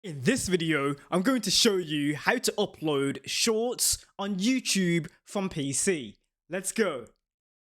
In this video, I'm going to show you how to upload shorts on YouTube from PC. Let's go.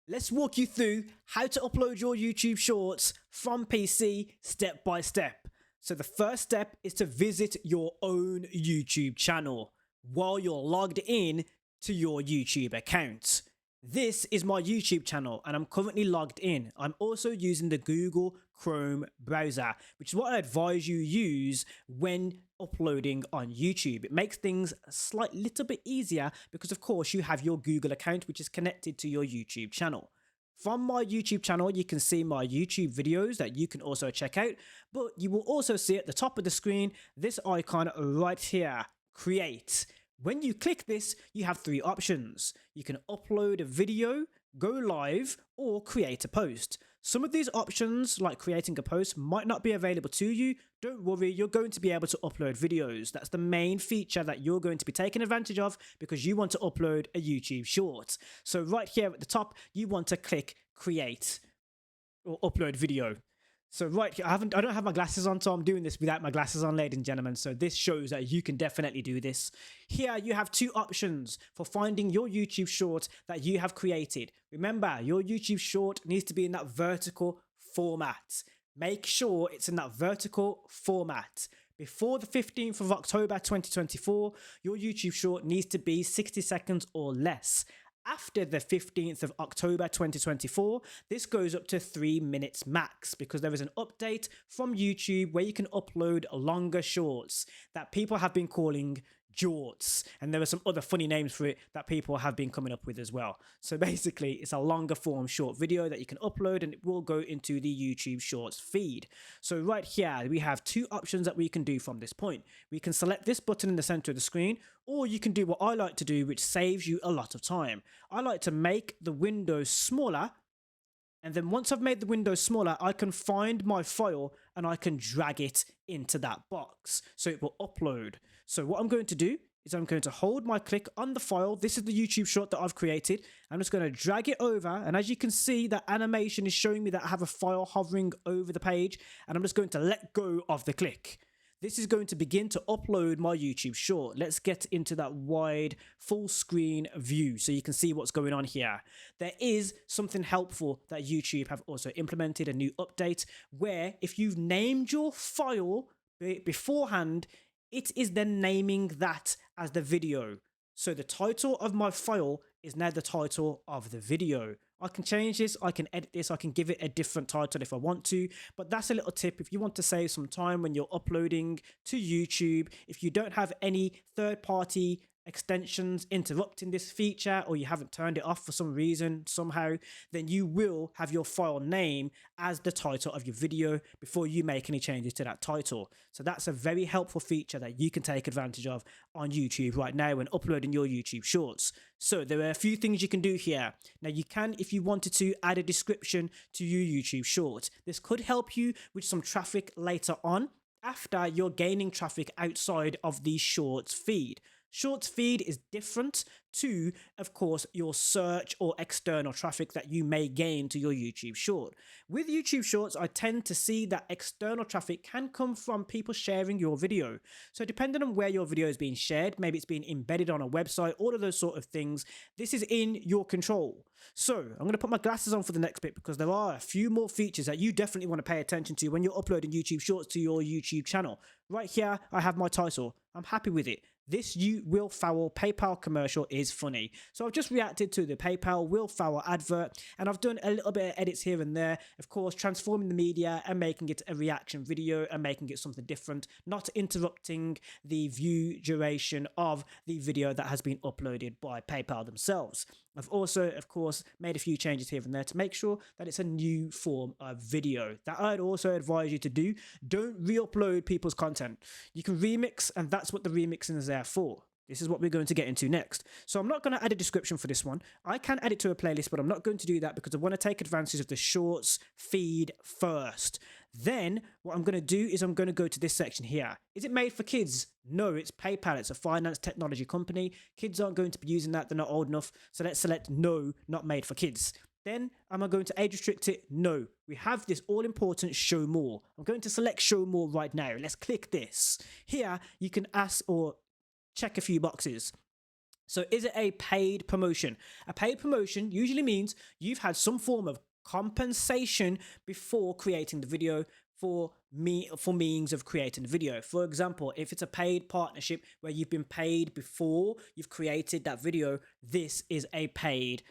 Let's walk you through how to upload your YouTube shorts from PC step by step. So the first step is to visit your own YouTube channel while you're logged in to your YouTube account. This is my YouTube channel and I'm currently logged in. I'm also using the Google Chrome browser, which is what I advise you use when uploading on YouTube. It makes things a slight little bit easier because of course you have your Google account which is connected to your YouTube channel. From my YouTube channel, you can see my YouTube videos that you can also check out, but you will also see at the top of the screen this icon right here, create. When you click this, you have three options. You can upload a video, go live, or create a post. Some of these options, like creating a post, might not be available to you. Don't worry, you're going to be able to upload videos. That's the main feature that you're going to be taking advantage of because you want to upload a YouTube short. So right here at the top, you want to click create or upload video. So right here, I don't have my glasses on, so I'm doing this without my glasses on, ladies and gentlemen. So this shows that you can definitely do this. Here you have two options for finding your YouTube short that you have created. Remember, your YouTube short needs to be in that vertical format. Make sure it's in that vertical format. Before the 15th of October 2024, your YouTube short needs to be 60 seconds or less. After the 15th of October 2024, this goes up to 3 minutes max because there is an update from YouTube where you can upload longer shorts that people have been calling jorts, and there are some other funny names for it that people have been coming up with as well. So basically it's a longer form short video that you can upload and it will go into the YouTube shorts feed. So right here we have two options that we can do from this point. We can select this button in the center of the screen, or you can do what I like to do, which saves you a lot of time. I like to make the window smaller, and then once I've made the window smaller, I can find my file and I can drag it into that box so it will upload. So what I'm going to do is I'm going to hold my click on the file. This is the YouTube short that I've created. I'm just going to drag it over, and as you can see, that animation is showing me that I have a file hovering over the page, and I'm just going to let go of the click. This is going to begin to upload my YouTube short. Let's get into that wide full screen view so you can see what's going on here. There is something helpful that YouTube have also implemented, a new update, where if you've named your file beforehand, it is then naming that as the video. So the title of my file is now the title of the video. I can change this, I can edit this, I can give it a different title if I want to, but that's a little tip if you want to save some time when you're uploading to YouTube. If you don't have any third-party extensions interrupting this feature, or you haven't turned it off for some reason somehow, then you will have your file name as the title of your video before you make any changes to that title. So that's a very helpful feature that you can take advantage of on YouTube right now when uploading your YouTube shorts. So there are a few things you can do here. Now you can, if you wanted to, add a description to your YouTube short. This could help you with some traffic later on after you're gaining traffic outside of the shorts feed. Shorts feed is different to, of course, your search or external traffic that you may gain to your YouTube short. With YouTube shorts, I tend to see that external traffic can come from people sharing your video. So depending on where your video is being shared, maybe it's being embedded on a website, all of those sort of things, this is in your control. So I'm going to put my glasses on for the next bit because there are a few more features that you definitely want to pay attention to when you're uploading YouTube shorts to your YouTube channel. Right here, I have my title. I'm happy with it. This You Will Foul PayPal commercial is funny. So I've just reacted to the PayPal Will Foul advert, and I've done a little bit of edits here and there, of course, transforming the media and making it a reaction video and making it something different, not interrupting the view duration of the video that has been uploaded by PayPal themselves. I've also, of course, made a few changes here and there to make sure that it's a new form of video. That I'd also advise you to do. Don't re-upload people's content. You can remix, and that's what the remixing is there for. This is what we're going to get into next. So I'm not going to add a description for this one. I can add it to a playlist, but I'm not going to do that because I want to take advantage of the shorts feed first. Then what I'm going to do is I'm going to go to this section here. Is it made for kids? No, it's PayPal. It's a finance technology company. Kids aren't going to be using that. They're not old enough. So let's select no, not made for kids. Then am I going to age restrict it? No. We have this all important show more. I'm going to select show more right now. Let's click this. Here you can ask or check a few boxes. So is it a paid promotion? A paid promotion usually means you've had some form of compensation before creating the video for means of creating the video. For example, if it's a paid partnership where you've been paid before you've created that video, this is a paid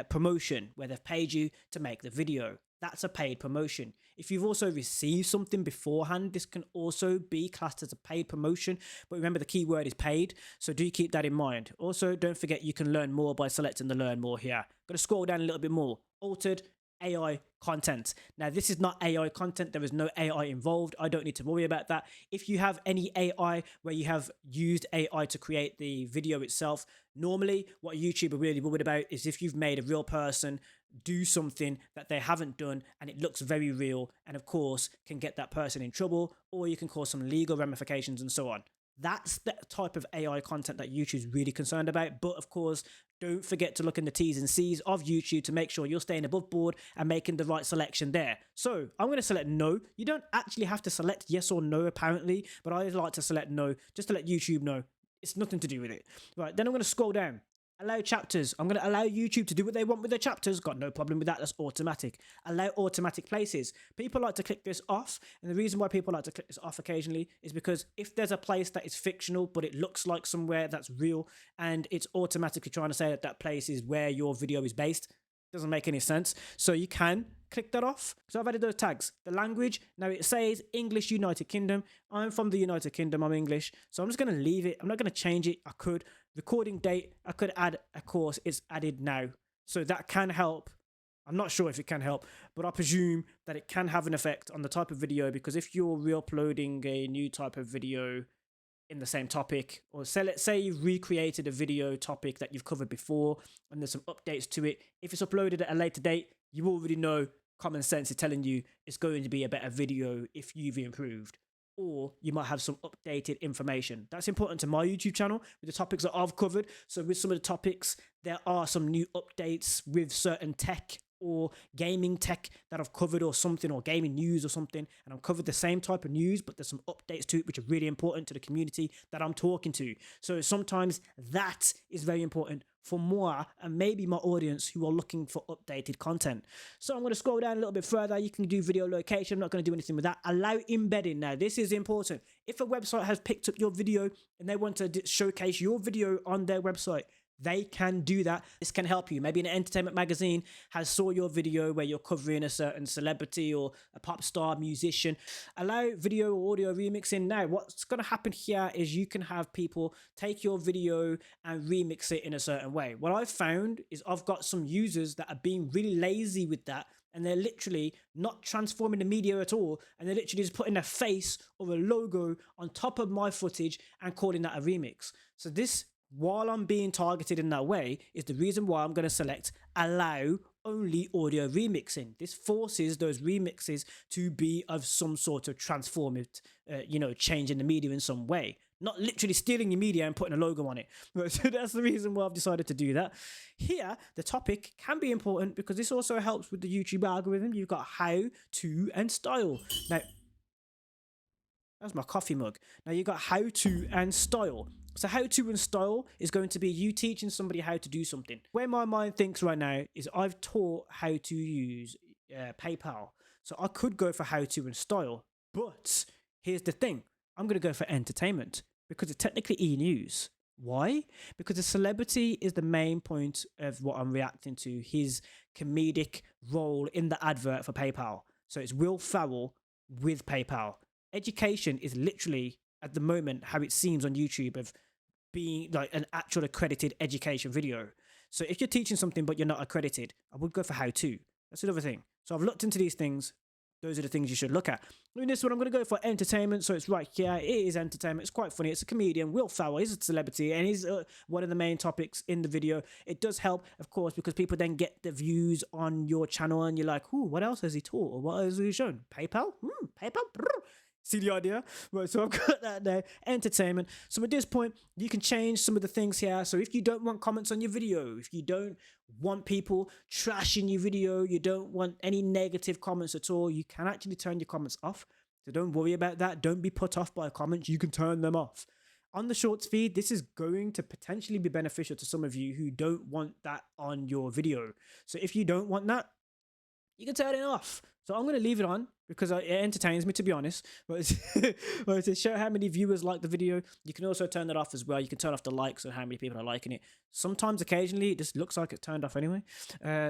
promotion where they've paid you to make the video. That's a paid promotion. If you've also received something beforehand, this can also be classed as a paid promotion. But remember, the key word is paid, so do keep that in mind. Also, don't forget you can learn more by selecting the learn more here. Going to scroll down a little bit more. Altered AI content. Now, this is not AI content. There is no AI involved. I don't need to worry about that. If you have any AI where you have used AI to create the video itself, normally what YouTube are really worried about is if you've made a real person do something that they haven't done and it looks very real, and of course can get that person in trouble, or you can cause some legal ramifications and so on. That's the type of AI content that YouTube's really concerned about. But of course, don't forget to look in the T's and C's of YouTube to make sure you're staying above board and making the right selection there. So I'm going to select no. You don't actually have to select yes or no apparently, but I like to select no just to let YouTube know. It's nothing to do with it. Right, then I'm going to scroll down. Allow chapters. I'm going to allow YouTube to do what they want with their chapters. Got no problem with that. That's automatic. Allow automatic places. People like to click this off. And the reason why people like to click this off occasionally is because if there's a place that is fictional, but it looks like somewhere that's real, and it's automatically trying to say that that place is where your video is based, doesn't make any sense. So you can click that off. So I've added those tags. The language, now it says English United Kingdom. I'm from the United Kingdom, I'm English. So I'm just going to leave it. I'm not going to change it. I could. Recording date, I could add, of course, it's added now. So that can help. I'm not sure if it can help, but I presume that it can have an effect on the type of video, because if you're re-uploading a new type of video in the same topic, or say, let's say you've recreated a video topic that you've covered before and there's some updates to it, if it's uploaded at a later date, you already know common sense is telling you it's going to be a better video if you've improved, or you might have some updated information. That's important to my YouTube channel with the topics that I've covered. So with some of the topics, there are some new updates with certain tech or gaming tech that I've covered, or something, or gaming news or something, and I've covered the same type of news, but there's some updates to it which are really important to the community that I'm talking to. So sometimes that is very important for moi and maybe my audience who are looking for updated content. So I'm going to scroll down a little bit further. You can do video location. I'm not going to do anything with that. Allow embedding. Now, this is important. If a website has picked up your video and they want to showcase your video on their website, they can do that. This can help you. Maybe an entertainment magazine has saw your video where you're covering a certain celebrity or a pop star, musician. Allow video or audio remixing. Now, what's going to happen here is you can have people take your video and remix it in a certain way. What I've found is I've got some users that are being really lazy with that, and they're literally not transforming the media at all, and they're literally just putting a face or a logo on top of my footage and calling that a remix. So this, while I'm being targeted in that way, is the reason why I'm going to select allow only audio remixing. This forces those remixes to be of some sort of transformative, change in the media in some way. Not literally stealing your media and putting a logo on it. So that's the reason why I've decided to do that. Here, the topic can be important because this also helps with the YouTube algorithm. You've got how, to, and style. Now, that's my coffee mug. Now you've got how to and style. So how to and style is going to be you teaching somebody how to do something. Where my mind thinks right now is I've taught how to use PayPal. So I could go for how to and style. But here's the thing. I'm going to go for entertainment because it's technically e-news. Why? Because the celebrity is the main point of what I'm reacting to, his comedic role in the advert for PayPal. So it's Will Ferrell with PayPal. Education is literally, at the moment, how it seems on YouTube of being like an actual accredited education video. So if you're teaching something but you're not accredited, I would go for how to. That's another thing. So I've looked into these things. Those are the things you should look at. In this one, I'm going to go for entertainment. So it's right here. It is entertainment. It's quite funny. It's a comedian. Will Ferrell is a celebrity, and he's one of the main topics in the video. It does help, of course, because people then get the views on your channel, and you're like, ooh, what else has he taught? Or what has he shown? PayPal? PayPal? See the idea? Right, so I've got that there. Entertainment. So at this point, you can change some of the things here. So if you don't want comments on your video, if you don't want people trashing your video, you don't want any negative comments at all, you can actually turn your comments off. So don't worry about that. Don't be put off by comments. You can turn them off. On the shorts feed, this is going to potentially be beneficial to some of you who don't want that on your video. So if you don't want that, you can turn it off. So I'm going to leave it on because it entertains me, to be honest. But to show how many viewers like the video, you can also turn that off as well. You can turn off the likes and how many people are liking it. Sometimes, occasionally, it just looks like it's turned off anyway.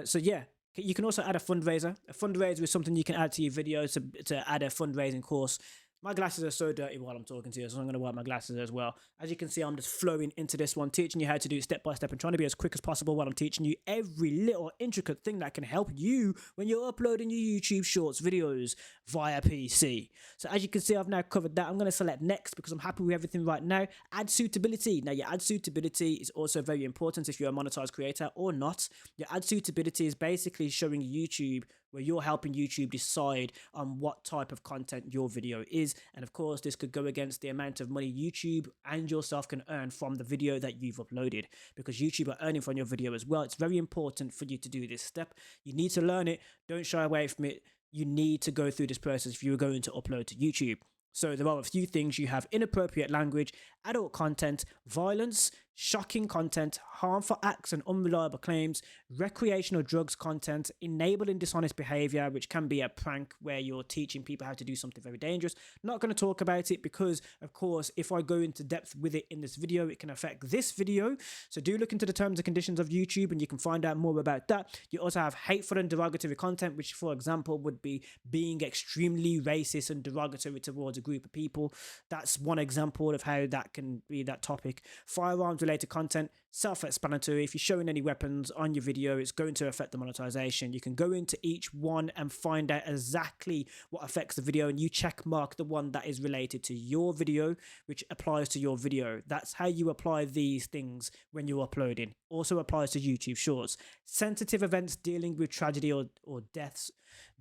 So yeah, you can also add a fundraiser. A fundraiser is something you can add to your video to add a fundraising course. My glasses are so dirty while I'm talking to you, so I'm going to wipe my glasses as well. As you can see, I'm just flowing into this one, teaching you how to do it step by step and trying to be as quick as possible while I'm teaching you every little intricate thing that can help you when you're uploading your YouTube Shorts videos via PC. So as you can see, I've now covered that. I'm going to select next because I'm happy with everything right now. Ad suitability. Now, your ad suitability is also very important if you're a monetized creator or not. Your ad suitability is basically showing YouTube where you're helping YouTube decide on what type of content your video is. And of course, this could go against the amount of money YouTube and yourself can earn from the video that you've uploaded, because YouTube are earning from your video as well. It's very important for you to do this step. You need to learn it. Don't shy away from it. You need to go through this process if you're going to upload to YouTube. So there are a few things. You have inappropriate language, adult content, violence, shocking content, harmful acts and unreliable claims, recreational drugs content, enabling dishonest behavior, which can be a prank where you're teaching people how to do something very dangerous. Not going to talk about it because, of course, if I go into depth with it in this video, it can affect this video. So do look into the terms and conditions of YouTube and you can find out more about that. You also have hateful and derogatory content, which, for example, would be being extremely racist and derogatory towards a group of people. That's one example of how that can be that topic. Firearms related content, self-explanatory. If you're showing any weapons on your video, it's going to affect the monetization. You can go into each one and find out exactly what affects the video, and you check mark the one that is related to your video, which applies to your video. That's how you apply these things when you're uploading. Also applies to YouTube Shorts. Sensitive events dealing with tragedy or deaths.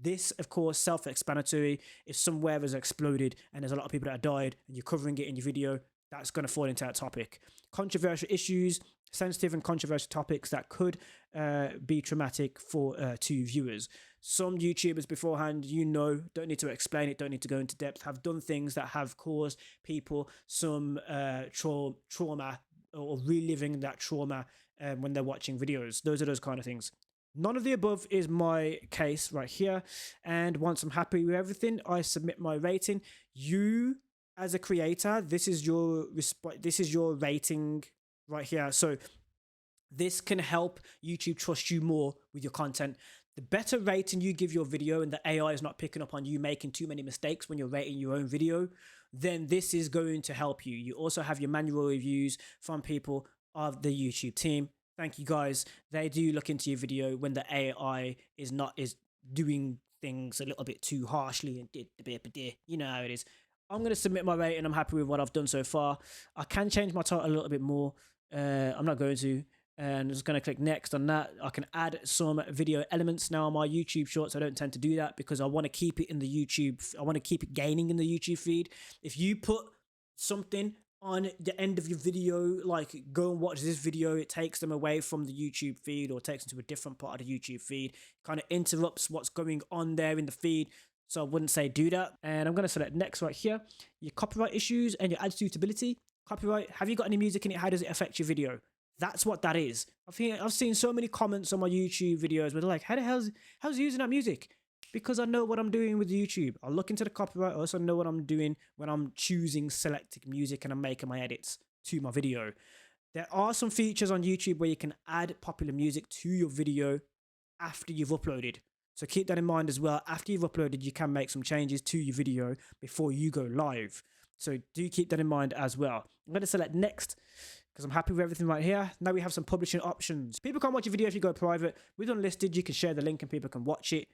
This, of course, self-explanatory. If somewhere has exploded and there's a lot of people that have died and you're covering it in your video, that's going to fall into that topic. Controversial issues, sensitive and controversial topics that could be traumatic for to viewers. Some YouTubers beforehand, don't need to explain it, don't need to go into depth, have done things that have caused people some trauma or reliving that trauma when they're watching videos. Those are those kind of things. None of the above is my case right here. And once I'm happy with everything, I submit my rating. You, as a creator, this is your rating right here. So this can help YouTube trust you more with your content. The better rating you give your video and the AI is not picking up on you making too many mistakes when you're rating your own video, then this is going to help you. You also have your manual reviews from people of the YouTube team. Thank you guys. They do look into your video when the AI is doing things a little bit too harshly and you know how it is. I'm going to submit my rating. I'm happy with what I've done so far. I can change my title a little bit more. I'm not going to. And I'm just going to click next on that. I can add some video elements now on my YouTube Shorts. I don't tend to do that because I want to keep it in the YouTube. I want to keep it gaining in the YouTube feed. If you put something on the end of your video, like go and watch this video, it takes them away from the YouTube feed or takes them to a different part of the YouTube feed, kind of interrupts what's going on there in the feed. So I wouldn't say do that. And I'm going to select next right here. Your copyright issues and your ad suitability. Copyright, have you got any music in it? How does it affect your video? That's what that is. I've seen so many comments on my YouTube videos where they're like, how's using that music? Because I know what I'm doing with YouTube. I'll look into the copyright. I also know what I'm doing when I'm choosing selected music and I'm making my edits to my video. There are some features on YouTube where you can add popular music to your video after you've uploaded. So keep that in mind as well. After you've uploaded, you can make some changes to your video before you go live. So do keep that in mind as well. I'm going to select next because I'm happy with everything right here. Now we have some publishing options. People can't watch your video if you go private. With unlisted, you can share the link and people can watch it,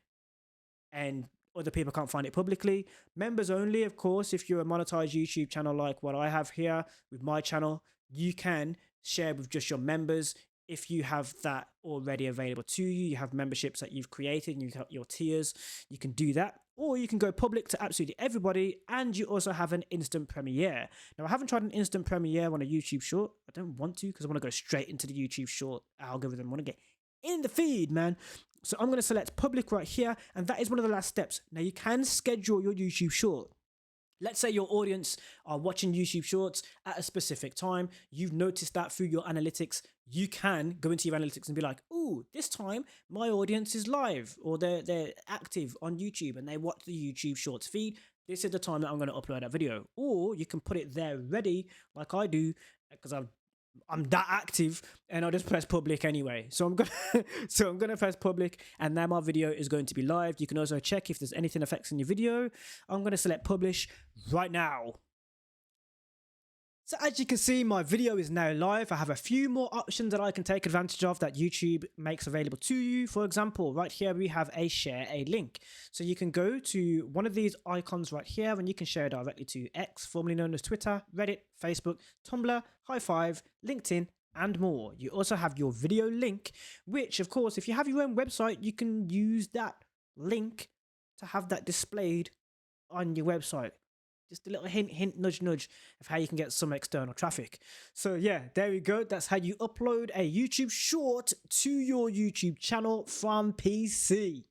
and other people can't find it publicly. Members only, of course, if you're a monetized YouTube channel like what I have here with my channel, you can share with just your members. If you have that already available to you, you have memberships that you've created and you've got your tiers, you can do that. or you can go public to absolutely everybody, and you also have an instant premiere. Now, I haven't tried an instant premiere on a YouTube short. I don't want to because I want to go straight into the YouTube short algorithm. I want to get in the feed, man. So I'm going to select public right here, and that is one of the last steps. Now, you can schedule your YouTube short. Let's say your audience are watching YouTube Shorts at a specific time. You've noticed that through your analytics. You can go into your analytics and be like, ooh, this time my audience is live, or they're active on YouTube and they watch the YouTube Shorts feed. This is the time that I'm going to upload that video. Or you can put it there ready like I do, because I'm that active, and I'll just press public anyway. So I'm gonna press public, and now my video is going to be live. You can also check if there's anything affecting your video. I'm gonna select publish right now. So as you can see, my video is now live. I have a few more options that I can take advantage of that YouTube makes available to you. For example, right here we have a share a link. So you can go to one of these icons right here and you can share directly to X, formerly known as Twitter, Reddit, Facebook, Tumblr, High5, LinkedIn, and more. You also have your video link, which of course, if you have your own website, you can use that link to have that displayed on your website. Just a little hint, nudge, of how you can get some external traffic. So yeah, there we go. That's how you upload a YouTube short to your YouTube channel from PC.